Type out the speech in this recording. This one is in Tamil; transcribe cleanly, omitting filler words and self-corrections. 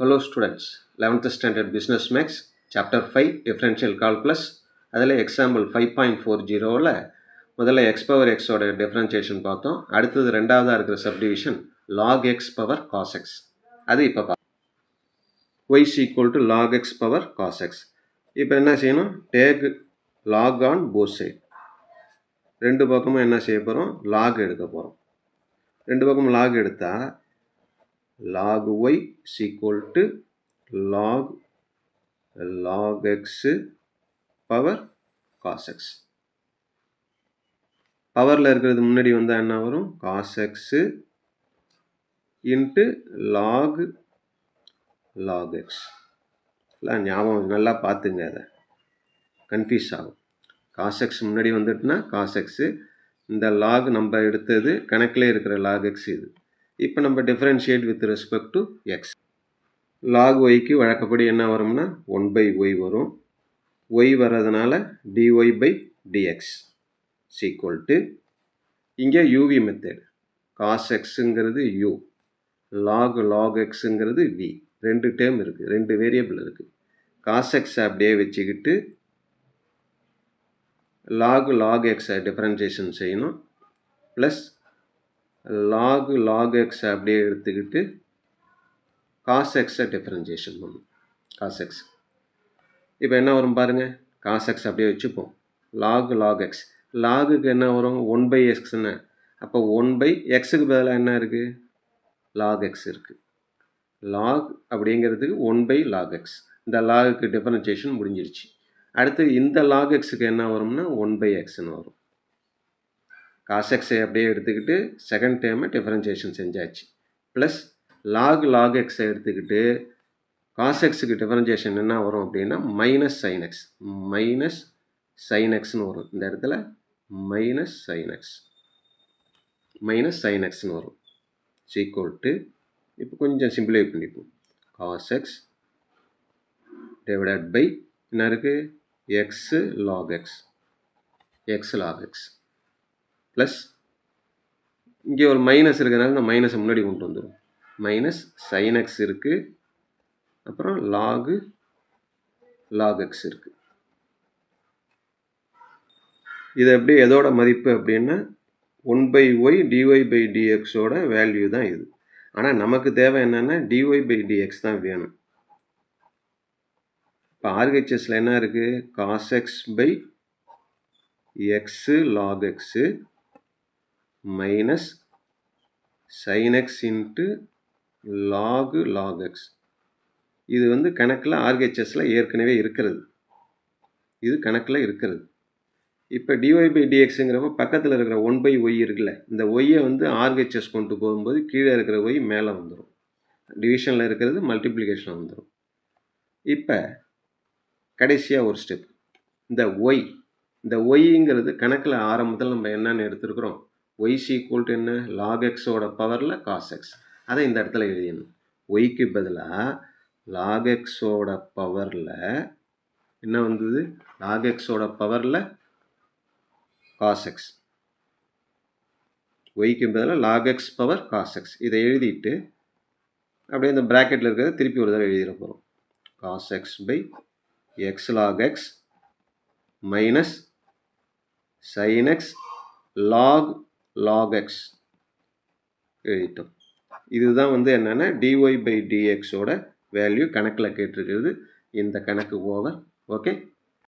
Hello students, 11th standard business max chapter 5 differential calculus அதில் example 5.40ல முதல்ல x power x ஓட differentiation பார்த்தோம். அடுத்தது ரெண்டாவதா இருக்கிற subdivision log x power cos x. அது இப்போ y is equal to log x power cos x. இப்போ என்ன செய்யணும்? take log on both side. ரெண்டு பக்கமும் என்ன செய்ய போகிறோம்? log எடுக்க போகிறோம். ரெண்டு பக்கம் log எடுத்தா log y is equal to log x power cos x. பவரில் இருக்கிறது முன்னாடி வந்தால் என்ன வரும்? cos x into log x. எல்லாம் ஞாபகம் நல்லா பார்த்துங்க, அதை கன்ஃபியூஸ் ஆகும். cos x முன்னாடி வந்துட்டுனா cos x, இந்த log நம்ம எடுத்தது கணக்கில் இருக்கிற log x இது. இப்போ நம்ம differentiate with respect to X. log yக்கு வழக்கப்படி என்ன வரும்னா 1/y வரும். y வர்றதுனால dy by dx equal to இங்கே uv method. cos xங்கிறது u, log xங்கிறது v. ரெண்டு டேர்ம் இருக்குது, ரெண்டு வேரியபிள் இருக்குது. cos x அப்படியே வச்சுக்கிட்டு log x டிஃபரன்ஷியேஷன் செய்யணும். ப்ளஸ் log x அப்படியே எடுத்துக்கிட்டு cos x டிஃபரன்ஷியேஷன் பண்ணும். cos x இப்போ என்ன வரும் பாருங்கள். cos x அப்படியே வச்சுப்போம். log x, லாகுக்கு என்ன வரும்? 1/xன்னு. அப்போ 1/xக்கு பதிலாக என்ன இருக்குது? log x இருக்குது. log அப்படிங்கிறதுக்கு 1/log x. இந்த லாகுக்கு டிஃபரன்ஷியேஷன் முடிஞ்சிருச்சு. அடுத்து இந்த log xக்கு என்ன வரும்னா 1/xன்னு வரும். cos x அப்படியே எடுத்துக்கிட்டு செகண்ட் டேர்மை டிஃபரன்ஷியேஷன் செஞ்சாச்சு. ப்ளஸ் log x எடுத்துக்கிட்டு cos xக்கு டிஃபரன்ஷியேஷன் என்ன வரும் அப்படின்னா மைனஸ் sin xன்னு வரும். இந்த இடத்துல மைனஸ் sin xன்னு வரும். ஈக்குவல் டு இப்போ கொஞ்சம் சிம்பிளை பண்ணிப்போம். cos x டிவைடட் பை என்ன இருக்குது? x log x ப்ளஸ் இங்கே ஒரு மைனஸ் இருக்கிறதுனால இந்த மைனஸை முன்னாடி கொண்டு வந்துடும். மைனஸ் sin x இருக்குது, அப்புறம் log x இருக்குது. இது எப்படி எதோட மதிப்பு அப்படின்னா 1/y dy by dx ஓட வேல்யூ தான் இது. ஆனால் நமக்கு தேவை என்னென்னா dy by dx தான் வேணும். இப்போ RHSல என்ன இருக்குது? cos x by x log x minus sin x into log x. இது வந்து கணக்கில் RHSல ஏற்கனவே இருக்கிறது. இது கணக்கில் இருக்கிறது. இப்போ dy by dxங்கிறப்ப பக்கத்தில் இருக்கிற 1/y இருக்குல்ல, இந்த ஒய்யை வந்து RHS கொண்டு போகும்போது கீழே இருக்கிற ஒய் மேலே வந்துடும். டிவிஷனில் இருக்கிறது மல்டிப்ளிகேஷன் வந்துடும். இப்போ கடைசியாக ஒரு ஸ்டெப், இந்த ஒய்ங்கிறது கணக்கில் ஆரம்பத்தில் நம்ம என்னென்னு எடுத்துருக்குறோம்? y ஈக்குவல் டு என்ன? log xோட பவரில் cos x. அதை இந்த இடத்துல எழுதிடணும். ஒய்க்கு பதிலாக log xோட பவரில் என்ன வந்தது? log xோட பவரில் cos x. ஒய்க்கு பதிலாக log x power cos x. இதை எழுதிட்டு அப்படியே இந்த ப்ராக்கெட்டில் இருக்கிறத திருப்பி ஒரு தடவை எழுதிட போகிறோம். cos x by x log x minus sin x log x எழுதிட்டோம். இதுதான் வந்து என்னென்னா dy by dx ஓட வேல்யூ கணக்கில் கேட்டிருக்கிறது. இந்த கணக்கு ஓவர். ஓகே.